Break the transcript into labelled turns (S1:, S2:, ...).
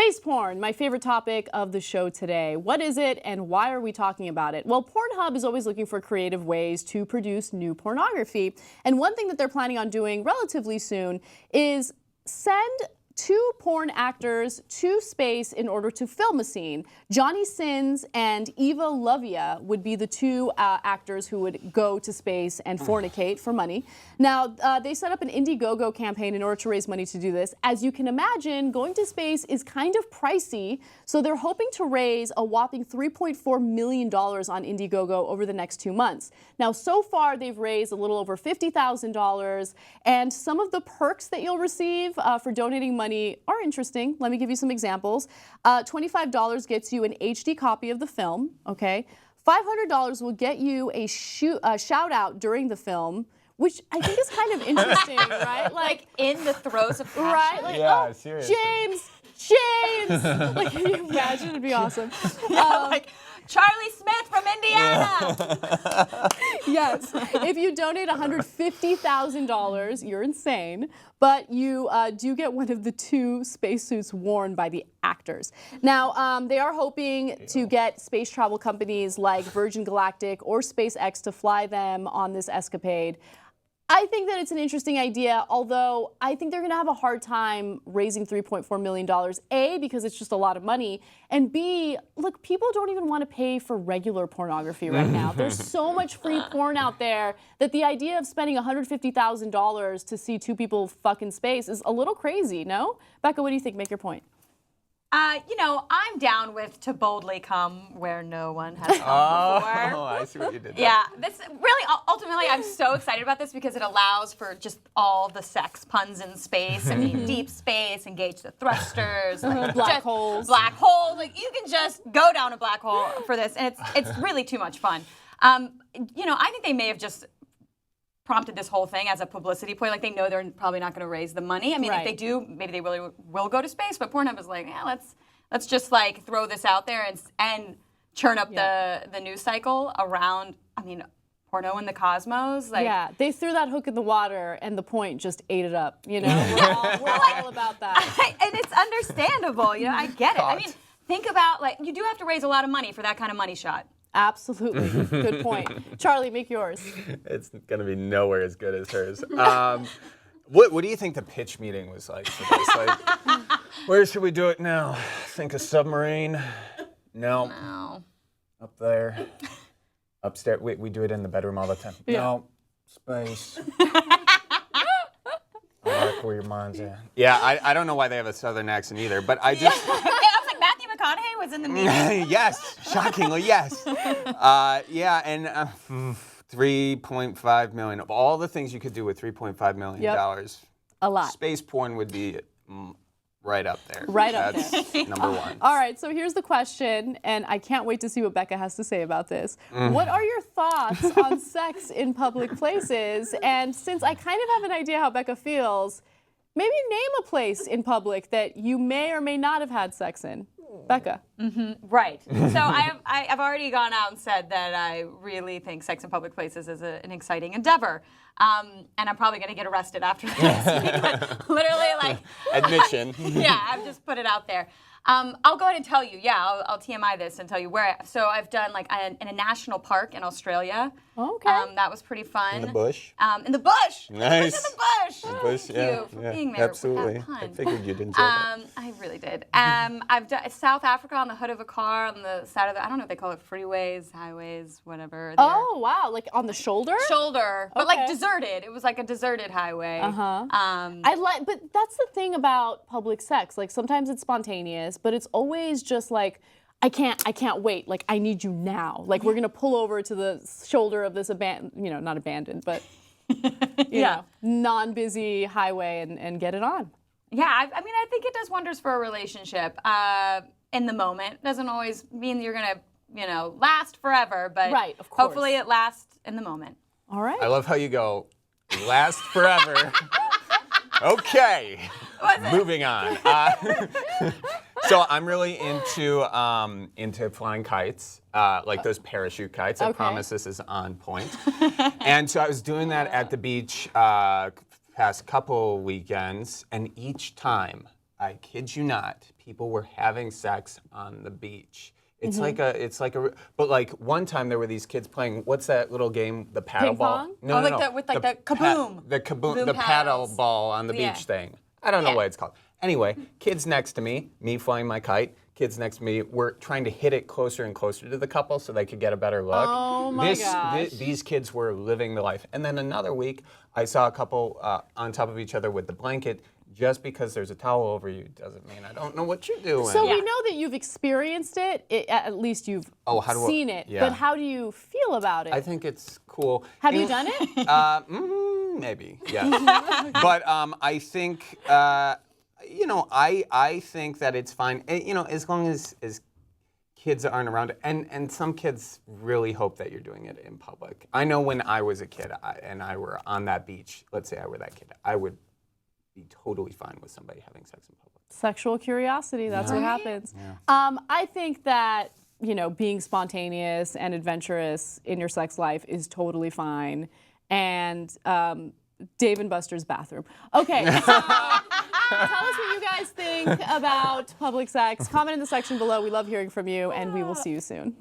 S1: Space porn, my favorite topic of the show today. What is it and why are we talking about it? Well, Pornhub is always looking for creative ways to produce new pornography. And one thing that they're planning on doing relatively soon is send two porn actors to space in order to film a scene. Johnny Sins and Eva Lovia would be the two actors who would go to space and fornicate for money. Now, they set up an Indiegogo campaign in order to raise money to do this. As you can imagine, going to space is kind of pricey, so they're hoping to raise a whopping $3.4 million on Indiegogo over the next 2 months. Now, so far, they've raised a little over $50,000, and some of the perks that you'll receive for donating money are interesting. Let me give you some examples. $25 gets you an HD copy of the film, okay? $500 will get you a shout out during the film, which I think is kind of interesting, right?
S2: Like in the throes of passion.
S1: Right? Like,
S3: yeah,
S1: oh,
S3: seriously.
S1: James! Like, can you imagine? It'd be awesome.
S2: Like Charlie Smith from Indiana.
S1: Yes. If you donate $150,000, you're insane, but you do get one of the two spacesuits worn by the actors. Now, they are hoping to get space travel companies like Virgin Galactic or SpaceX to fly them on this escapade. I think that it's an interesting idea, although I think they're going to have a hard time raising $3.4 million, A, because it's just a lot of money, and B, look, people don't even want to pay for regular pornography right now. There's so much free porn out there that the idea of spending $150,000 to see two people fuck in space is a little crazy, no? Becca, what do you think? Make your point.
S2: You know, I'm down with to boldly come where no one has come before.
S3: Oh, I see what you did there.
S2: Yeah, this really, ultimately, I'm so excited about this because it allows for just all the sex puns in space. I mean, deep space, engage the thrusters, like
S1: Black holes.
S2: Black holes. Like you can just go down a black hole for this, and it's really too much fun. You know, I think they may have just prompted this whole thing as a publicity point. Like they know they're probably not going to raise the money. I mean, if they do, maybe they really will go to space. But Pornhub is like, yeah, let's just like throw this out there and churn up the news cycle around. I mean, porno in the cosmos. Like,
S1: yeah, they threw that hook in the water, and the point just ate it up. You know, we're all about that.
S2: And it's understandable. You know, I get it. I mean, think about like you do have to raise a lot of money for that kind of money shot.
S1: Absolutely. Good point. Charlie, make yours.
S3: It's going to be nowhere as good as hers. What do you think the pitch meeting was like for this? Like, where should we do it now? Think a submarine? No. Up there. Upstairs. We do it in the bedroom all the time.
S1: Yeah.
S3: No. Space. I like where your mind's at. Yeah, I don't know why they have a southern accent either, but I just...
S2: Matthew McConaughey was in the meeting.
S3: Yes, shockingly, yes. Yeah, and 3.5 million. Of all the things you could do with $3.5 million,
S1: a lot.
S3: Space porn would be right up there.
S1: Right up there.
S3: That's number one.
S1: All right, so here's the question, and I can't wait to see what Becca has to say about this. What are your thoughts on sex in public places? And since I kind of have an idea how Becca feels, maybe name a place in public that you may or may not have had sex in. Becca.
S2: Right. So I've already gone out and said that I really think sex in public places is an exciting endeavor. And I'm probably going to get arrested after this. Because literally, like...
S3: Admission.
S2: Yeah, I've just put it out there. I'll go ahead and tell you. Yeah, I'll TMI this and tell you where. So I've done like in a national park in Australia.
S1: Okay.
S2: That was pretty fun.
S3: In the bush.
S2: In the bush.
S3: Nice.
S2: In the bush.
S3: The bush,
S2: Thank
S3: yeah,
S2: you for
S3: yeah,
S2: being there
S3: absolutely.
S2: with that pun.
S3: I figured you'd enjoy that.
S2: I really did. I've done South Africa on the hood of a car on the side of the, I don't know if they call it freeways, highways, whatever.
S1: Oh, wow. Like on the shoulder?
S2: Shoulder. But like
S1: Okay.
S2: deserted. It was like a deserted highway.
S1: But that's the thing about public sex. Like sometimes it's spontaneous, but it's always just like, I can't wait. Like I need you now. Like we're gonna pull over to the shoulder of this not abandoned, but you know, non-busy highway and get it on.
S2: Yeah, I mean, I think it does wonders for a relationship. In the moment doesn't always mean you're gonna, last forever, but
S1: right, of course.
S2: Hopefully it lasts in the moment.
S1: All right.
S3: I love how you go, last forever. Okay, moving on. So I'm really into flying kites, like those parachute kites. I promise this is on point. And so I was doing that at the beach past couple weekends, and each time, I kid you not, people were having sex on the beach. It's like a, but like one time there were these kids playing, what's that little game, the paddle
S1: Ping
S3: ball?
S1: pong?
S3: No,
S2: Oh,
S3: no,
S2: like
S3: no.
S2: the- with like the kaboom.
S3: The kaboom,
S2: Boom
S3: the paddle
S2: paddles.
S3: ball on the
S2: Yeah.
S3: beach thing. I don't know
S2: Yeah.
S3: what it's called. Anyway, kids next to me flying my kite, kids next to me were trying to hit it closer and closer to the couple so they could get a better look.
S1: Oh my gosh.
S3: These kids were living the life. And then another week, I saw a couple on top of each other with the blanket. Just because there's a towel over you doesn't mean I don't know what you're doing.
S1: So we know that you've experienced it, at least you've seen it,
S3: yeah.
S1: but how do you feel about it?
S3: I think it's cool.
S1: Have you done it?
S3: Maybe, yes. But I think, I think that it's fine, as long as kids aren't around. And some kids really hope that you're doing it in public. I know when I was a kid and I were on that beach, let's say I were that kid, I would be totally fine with somebody having sex in public.
S1: Sexual curiosity, that's what happens. I think that, being spontaneous and adventurous in your sex life is totally fine. And Dave and Buster's bathroom. Okay, so tell us what you guys think about public sex. Comment in the section below. We love hearing from you, and we will see you soon.